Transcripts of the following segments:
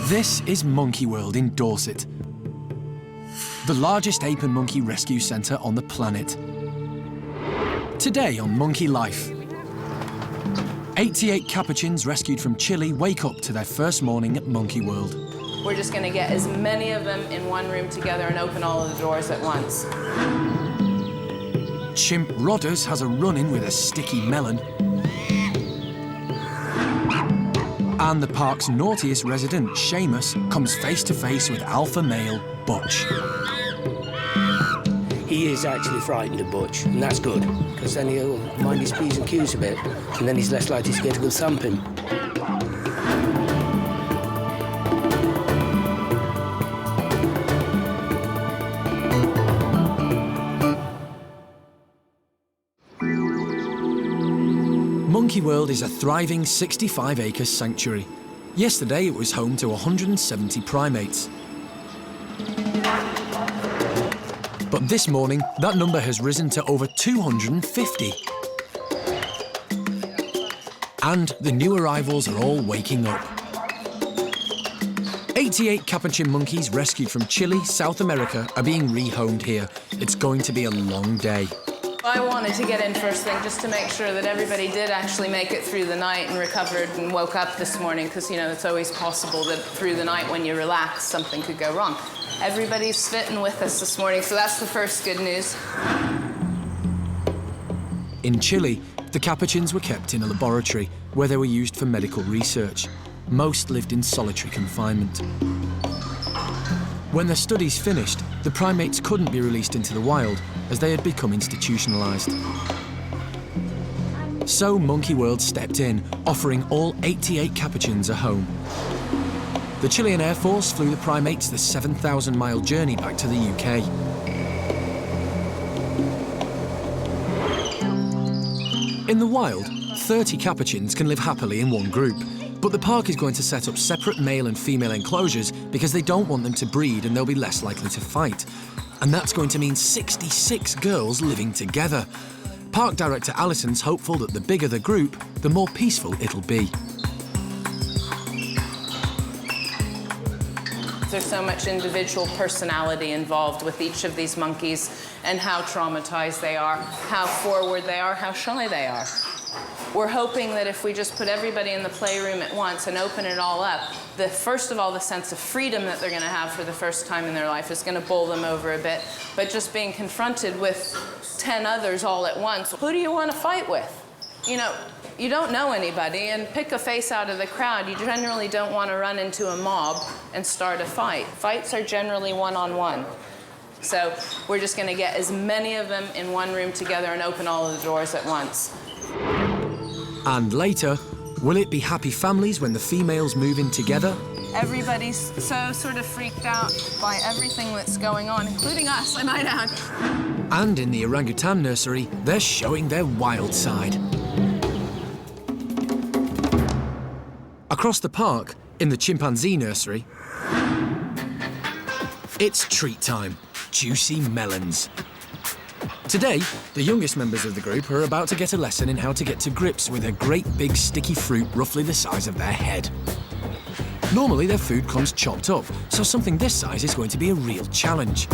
This is Monkey World in Dorset, the largest ape and monkey rescue centre on the planet. Today on Monkey Life, 88 Capuchins rescued from Chile wake up to their first morning at Monkey World. We're just going to get as many of them in one room together and open all of the doors at once. Chimp Rodders has a run-in with a sticky Melon. And the park's naughtiest resident, Sheamus, comes face-to-face with Alpha Male Butch. He is actually frightened of Butch, and that's good, because then he'll mind his P's and Q's a bit, and then he's less likely to get a good thumping. Monkey World is a thriving 65-acre sanctuary. Yesterday it was home to 170 primates. But this morning, that number has risen to over 250. And the new arrivals are all waking up. 88 Capuchin monkeys rescued from Chile, South America, are being rehomed here. It's going to be a long day. I wanted to get in first thing just to make sure that everybody did actually make it through the night and recovered and woke up this morning, because, you know, it's always possible that through the night when you relax, something could go wrong. Everybody's fitting with us this morning, so that's the first good news. In Chile, the Capuchins were kept in a laboratory where they were used for medical research. Most lived in solitary confinement. When their studies finished, the primates couldn't be released into the wild as they had become institutionalized. So Monkey World stepped in, offering all 88 Capuchins a home. The Chilean Air Force flew the primates the 7,000-mile journey back to the UK. In the wild, 30 Capuchins can live happily in one group, but the park is going to set up separate male and female enclosures because they don't want them to breed and they'll be less likely to fight. And that's going to mean 66 girls living together. Park director Alison's hopeful that the bigger the group, the more peaceful it'll be. There's so much individual personality involved with each of these monkeys, and how traumatized they are, how forward they are, how shy they are. We're hoping that if we just put everybody in the playroom at once and open it all up, first of all, the sense of freedom that they're going to have for the first time in their life is going to bowl them over a bit. But just being confronted with 10 others all at once, who do you want to fight with? You know, you don't know anybody, and pick a face out of the crowd. You generally don't want to run into a mob and start a fight. Fights are generally one-on-one. So we're just going to get as many of them in one room together and open all of the doors at once. And later, will it be happy families when the females move in together? Everybody's so sort of freaked out by everything that's going on, including us, I might add. And in the Orangutan nursery, they're showing their wild side. Across the park, in the chimpanzee nursery, it's treat time. Juicy melons. Today, the youngest members of the group are about to get a lesson in how to get to grips with a great big sticky fruit roughly the size of their head. Normally, their food comes chopped up, so something this size is going to be a real challenge.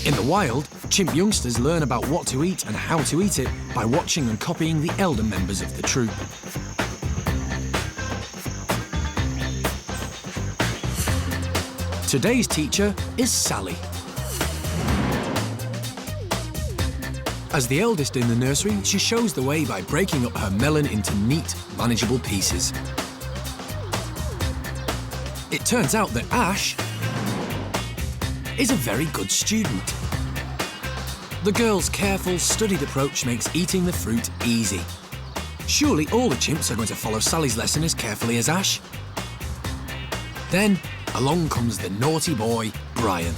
In the wild, chimp youngsters learn about what to eat and how to eat it by watching and copying the elder members of the troop. Today's teacher is Sally. As the eldest in the nursery, she shows the way by breaking up her melon into neat, manageable pieces. It turns out that Ash is a very good student. The girl's careful, studied approach makes eating the fruit easy. Surely all the chimps are going to follow Sally's lesson as carefully as Ash. Then, along comes the naughty boy, Brian.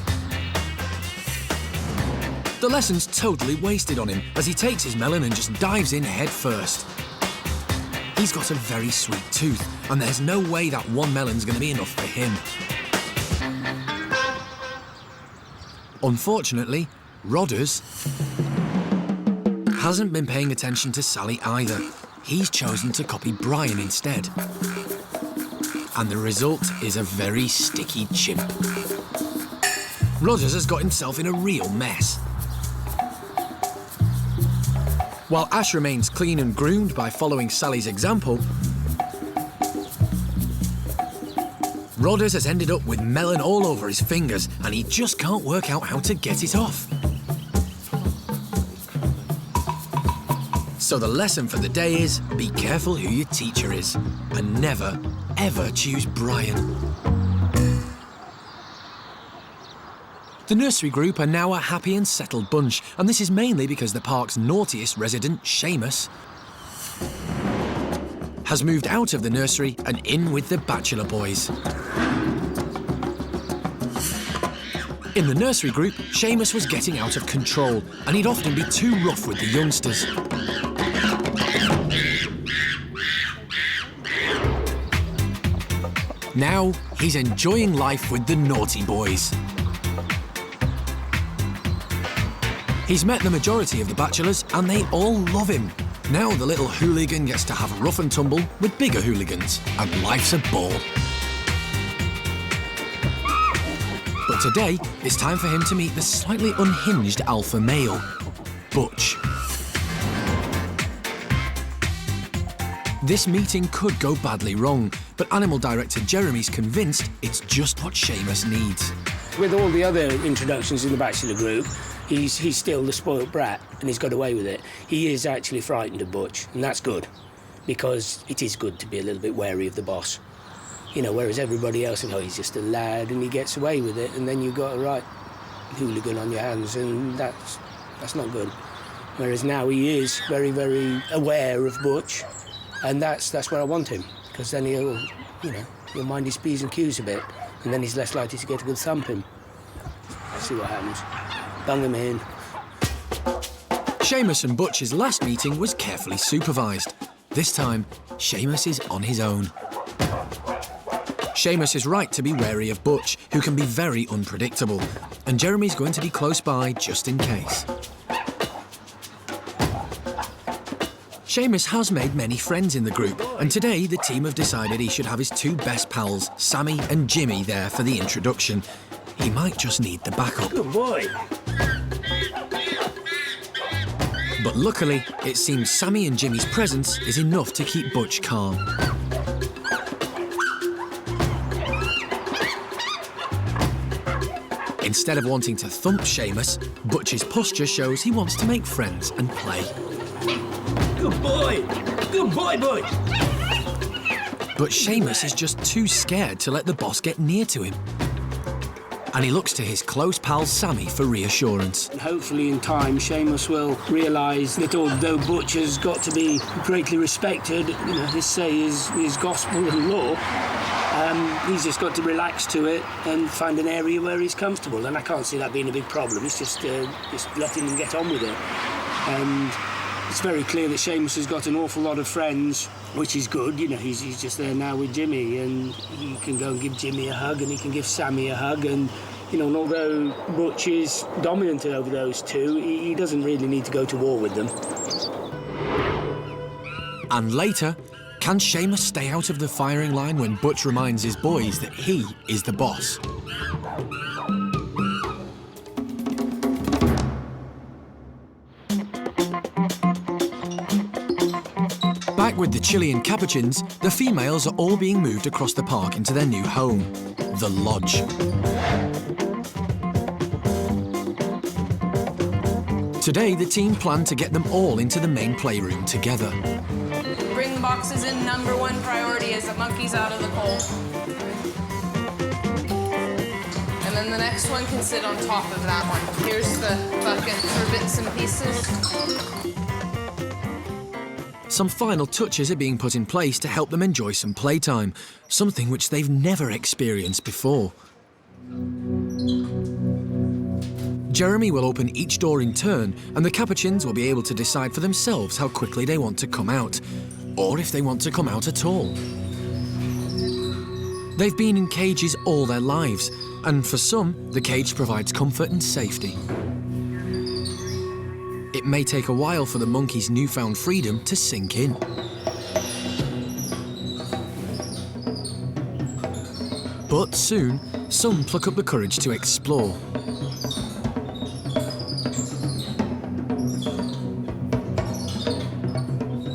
The lesson's totally wasted on him as he takes his melon and just dives in head first. He's got a very sweet tooth, and there's no way that one melon's going to be enough for him. Unfortunately, Rodders hasn't been paying attention to Sally either. He's chosen to copy Brian instead. And the result is a very sticky chimp. Rodders has got himself in a real mess. While Ash remains clean and groomed by following Sally's example, Rodders has ended up with Melon all over his fingers and he just can't work out how to get it off. So the lesson for the day is, be careful who your teacher is and never, ever choose Brian. The nursery group are now a happy and settled bunch, and this is mainly because the park's naughtiest resident, Sheamus, has moved out of the nursery and in with the bachelor boys. In the nursery group, Sheamus was getting out of control, and he'd often be too rough with the youngsters. Now, he's enjoying life with the naughty boys. He's met the majority of the bachelors and they all love him. Now the little hooligan gets to have a rough and tumble with bigger hooligans, and life's a ball. But today, it's time for him to meet the slightly unhinged alpha male, Butch. This meeting could go badly wrong, but animal director Jeremy's convinced it's just what Sheamus needs. With all the other introductions in the bachelor group, he's still the spoilt brat, and he's got away with it. He is actually frightened of Butch, and that's good, because it is good to be a little bit wary of the boss. You know, whereas everybody else, oh, he's just a lad, and he gets away with it, and then you've got a right hooligan on your hands, and that's not good. Whereas now he is very, very aware of Butch, and that's where I want him, because then he'll mind his P's and Q's a bit, and then he's less likely to get a good thumping. See what happens. Bung him in. Sheamus and Butch's last meeting was carefully supervised. This time, Sheamus is on his own. Sheamus is right to be wary of Butch, who can be very unpredictable, and Jeremy's going to be close by just in case. Sheamus has made many friends in the group, and today the team have decided he should have his two best pals, Sammy and Jimmy, there for the introduction. He might just need the backup. Good boy. But luckily, it seems Sammy and Jimmy's presence is enough to keep Butch calm. Instead of wanting to thump Sheamus, Butch's posture shows he wants to make friends and play. Good boy! Good boy, Butch! But Sheamus is just too scared to let the boss get near to him. And he looks to his close pal Sammy for reassurance. Hopefully in time, Sheamus will realise that although Butch has got to be greatly respected, his say is gospel and law, he's just got to relax to it and find an area where he's comfortable. And I can't see that being a big problem. It's just letting him get on with it. And it's very clear that Sheamus has got an awful lot of friends, which is good. He's just there now with Jimmy, and he can go and give Jimmy a hug, and he can give Sammy a hug, and and although Butch is dominant over those two, he doesn't really need to go to war with them. And later, can Sheamus stay out of the firing line when Butch reminds his boys that he is the boss? Back with the Chilean Capuchins, the females are all being moved across the park into their new home, the lodge. Today, the team plan to get them all into the main playroom together. Bring boxes in, #1 priority is the monkeys out of the cold. And then the next one can sit on top of that one. Here's the bucket for bits and pieces. Some final touches are being put in place to help them enjoy some playtime, something which they've never experienced before. Jeremy will open each door in turn, and the Capuchins will be able to decide for themselves how quickly they want to come out, or if they want to come out at all. They've been in cages all their lives, and for some, the cage provides comfort and safety. It may take a while for the monkeys' newfound freedom to sink in. But soon, some pluck up the courage to explore.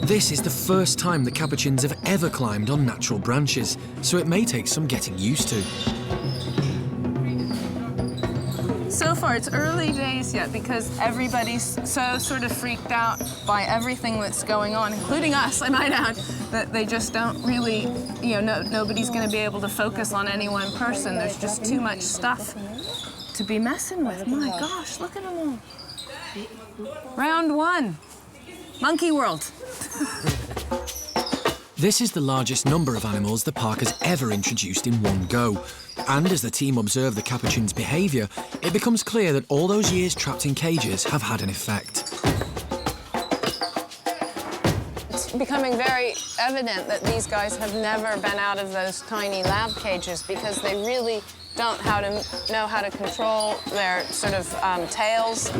This is the first time the Capuchins have ever climbed on natural branches, so it may take some getting used to. So far, it's early days yet because everybody's so sort of freaked out by everything that's going on, including us, I might add, that they just don't really, nobody's going to be able to focus on any one person. There's just too much stuff to be messing with. My gosh, look at them all. Round one, Monkey World. This is the largest number of animals the park has ever introduced in one go. And as the team observe the Capuchins' behaviour, it becomes clear that all those years trapped in cages have had an effect. It's becoming very evident that these guys have never been out of those tiny lab cages because they really don't know how to control their sort of tails.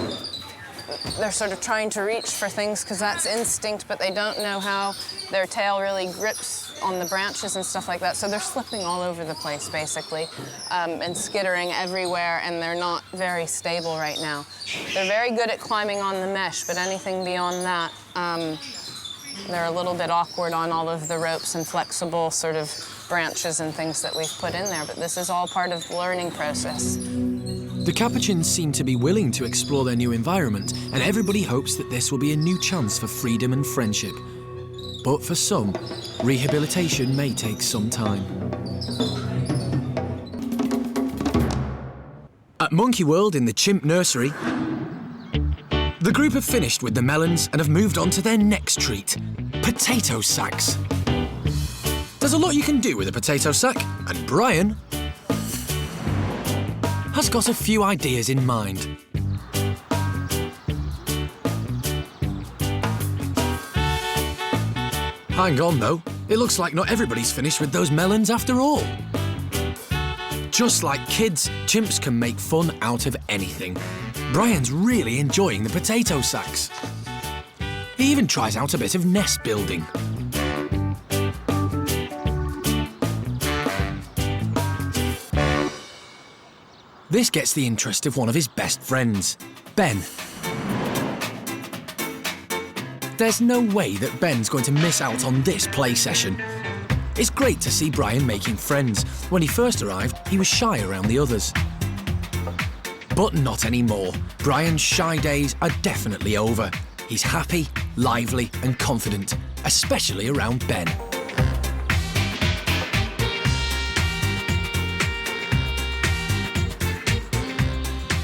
They're sort of trying to reach for things because that's instinct, but they don't know how their tail really grips on the branches and stuff like that. So they're slipping all over the place, basically, and skittering everywhere, and they're not very stable right now. They're very good at climbing on the mesh, but anything beyond that, they're a little bit awkward on all of the ropes and flexible sort of branches and things that we've put in there, but this is all part of the learning process. The Capuchins seem to be willing to explore their new environment, and everybody hopes that this will be a new chance for freedom and friendship. But for some, rehabilitation may take some time. At Monkey World in the Chimp nursery, the group have finished with the melons and have moved on to their next treat, potato sacks. There's a lot you can do with a potato sack, and Brian has got a few ideas in mind. Hang on though, it looks like not everybody's finished with those melons after all. Just like kids, chimps can make fun out of anything. Brian's really enjoying the potato sacks. He even tries out a bit of nest building. This gets the interest of one of his best friends, Ben. There's no way that Ben's going to miss out on this play session. It's great to see Brian making friends. When he first arrived, he was shy around the others. But not anymore. Brian's shy days are definitely over. He's happy, lively and confident, especially around Ben.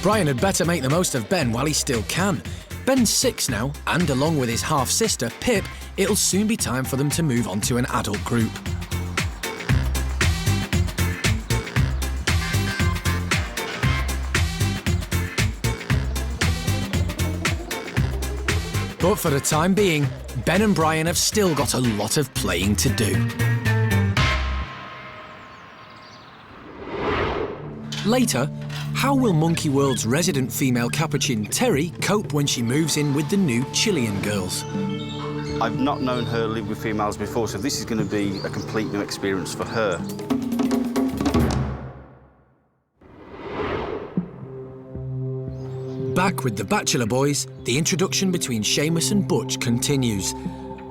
Brian had better make the most of Ben while he still can. Ben's 6 now, and along with his half-sister, Pip, it'll soon be time for them to move on to an adult group. But for the time being, Ben and Brian have still got a lot of playing to do. Later, how will Monkey World's resident female Capuchin, Terry, cope when she moves in with the new Chilean girls? I've not known her live with females before, so this is going to be a complete new experience for her. Back with the Bachelor Boys, the introduction between Sheamus and Butch continues.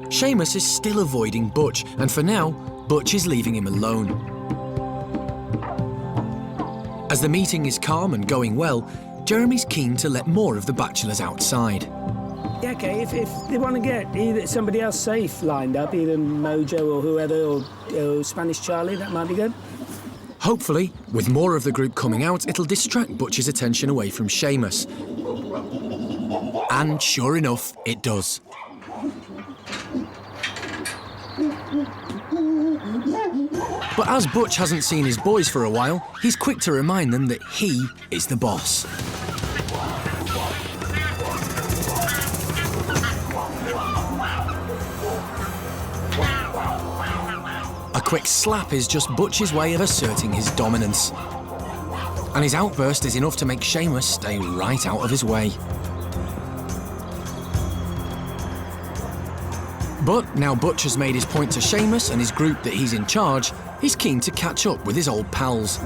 Sheamus is still avoiding Butch, and for now, Butch is leaving him alone. As the meeting is calm and going well, Jeremy's keen to let more of the bachelors outside. Yeah, OK, if they want to get either somebody else safe lined up, either Mojo or whoever, or Spanish Charlie, that might be good. Hopefully, with more of the group coming out, it'll distract Butch's attention away from Sheamus. And sure enough, it does. But as Butch hasn't seen his boys for a while, he's quick to remind them that he is the boss. A quick slap is just Butch's way of asserting his dominance. And his outburst is enough to make Sheamus stay right out of his way. But now Butch has made his point to Sheamus and his group that he's in charge, he's keen to catch up with his old pals.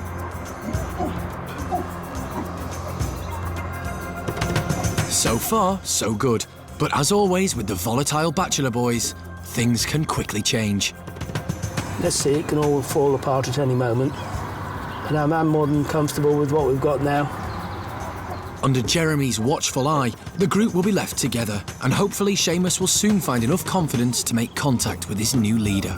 So far, so good. But as always with the volatile bachelor boys, things can quickly change. Let's see, it can all fall apart at any moment. And I'm more than comfortable with what we've got now. Under Jeremy's watchful eye, the group will be left together, and hopefully Sheamus will soon find enough confidence to make contact with his new leader.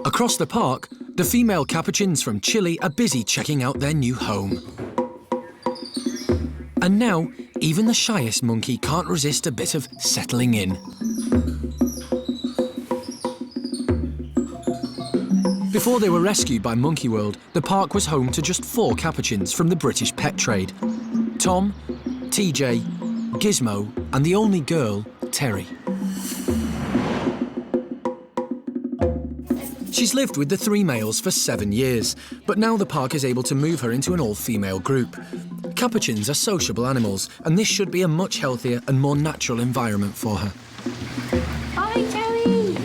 Across the park, the female Capuchins from Chile are busy checking out their new home. And now, even the shyest monkey can't resist a bit of settling in. Before they were rescued by Monkey World, the park was home to just 4 Capuchins from the British pet trade: Tom, TJ, Gizmo, and the only girl, Terry. She's lived with the 3 males for 7 years, but now the park is able to move her into an all-female group. Capuchins are sociable animals, and this should be a much healthier and more natural environment for her. Hi, Terry!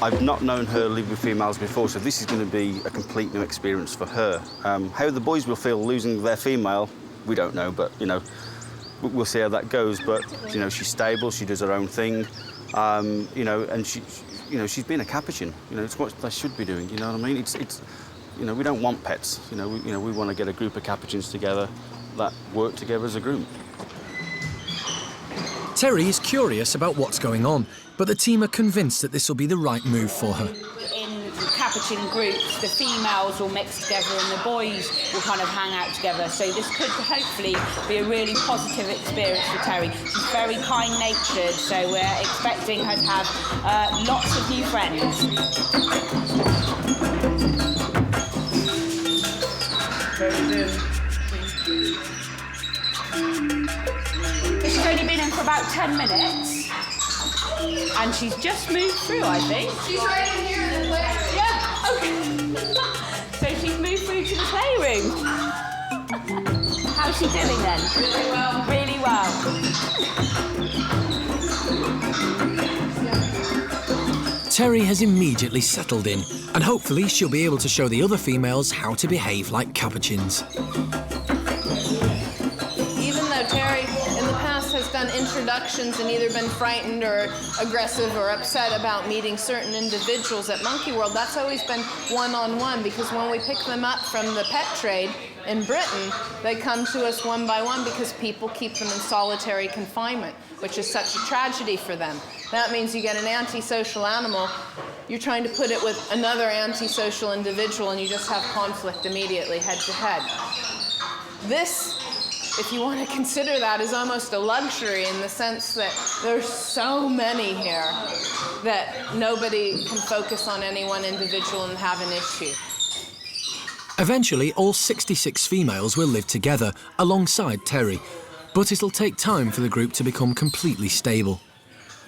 I've not known her live with females before, so this is going to be a complete new experience for her. How the boys will feel losing their female, we don't know, but, you know, we'll see how that goes. But, you know, she's stable, she does her own thing, you know, and she's been a Capuchin. You know, it's what they should be doing, you know what I mean? It's you know, we don't want pets. You know, we want to get a group of Capuchins together that work together as a group. Terry is curious about what's going on, but the team are convinced that this will be the right move for her. In Capuchin groups, the females will mix together and the boys will kind of hang out together. So this could hopefully be a really positive experience for Terry. She's very kind-natured, so we're expecting her to have lots of new friends. She's only been in for about 10 minutes. And she's just moved through, I think. She's right in here in the playroom. Yeah, okay. So she's moved through to the playroom. How's she doing then? Really well. Really well. Terry has immediately settled in, and hopefully she'll be able to show the other females how to behave like Capuchins. Even though Terry in the past has done introductions and either been frightened or aggressive or upset about meeting certain individuals at Monkey World, that's always been one-on-one, because when we pick them up from the pet trade in Britain, they come to us one by one because people keep them in solitary confinement, which is such a tragedy for them. That means you get an antisocial animal, you're trying to put it with another antisocial individual, and you just have conflict immediately, head to head. This, if you want to consider that, is almost a luxury in the sense that there's so many here that nobody can focus on any one individual and have an issue. Eventually, all 66 females will live together alongside Terry, but it'll take time for the group to become completely stable.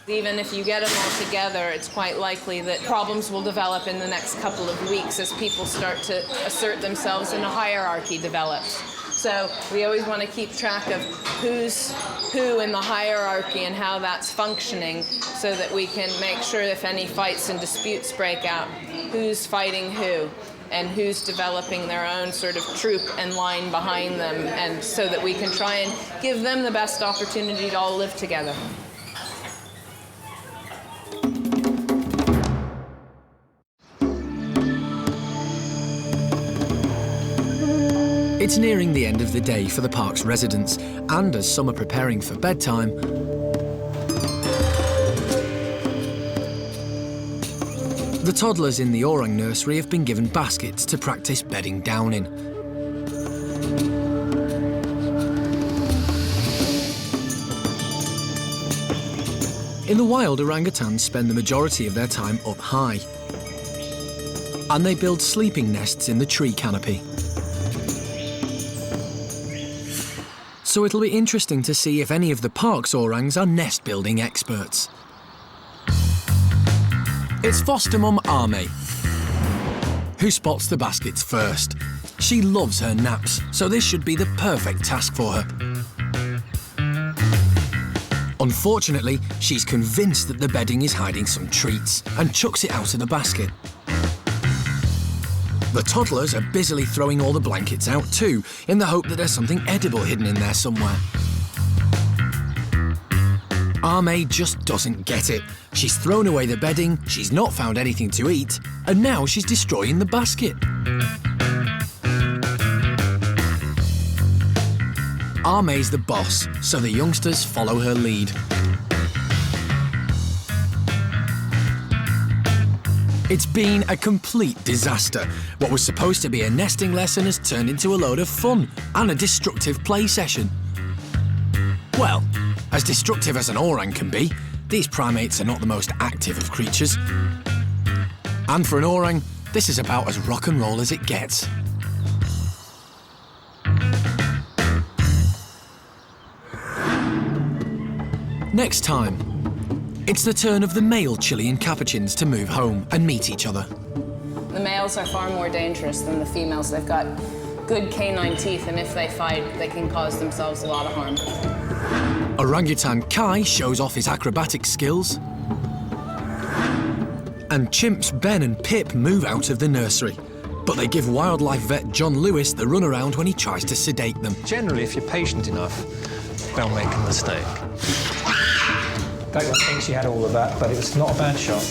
Even if you get them all together, it's quite likely that problems will develop in the next couple of weeks as people start to assert themselves and a hierarchy develops. So we always want to keep track of who's who in the hierarchy and how that's functioning, so that we can make sure if any fights and disputes break out, who's fighting who and who's developing their own sort of troop and line behind them, and so that we can try and give them the best opportunity to all live together. It's nearing the end of the day for the park's residents, and as some are preparing for bedtime, the toddlers in the orang nursery have been given baskets to practice bedding down in. In the wild, orangutans spend the majority of their time up high, and they build sleeping nests in the tree canopy. So it'll be interesting to see if any of the park's orangs are nest-building experts. It's foster mum Ame who spots the baskets first. She loves her naps, so this should be the perfect task for her. Unfortunately, she's convinced that the bedding is hiding some treats and chucks it out of the basket. The toddlers are busily throwing all the blankets out too, in the hope that there's something edible hidden in there somewhere. Ame just doesn't get it. She's thrown away the bedding, she's not found anything to eat, and now she's destroying the basket. Ame's the boss, so the youngsters follow her lead. It's been a complete disaster. What was supposed to be a nesting lesson has turned into a load of fun and a destructive play session. Well, as destructive as an orang can be, these primates are not the most active of creatures. And for an orang, this is about as rock and roll as it gets. Next time, it's the turn of the male Chilean Capuchins to move home and meet each other. The males are far more dangerous than the females. They've got good canine teeth, and if they fight, they can cause themselves a lot of harm. Orangutan Kai shows off his acrobatic skills. And Chimp's Ben and Pip move out of the nursery. But they give wildlife vet John Lewis the runaround when he tries to sedate them. Generally, if you're patient enough, they'll make a mistake. Don't think she had all of that, but it was not a bad shot.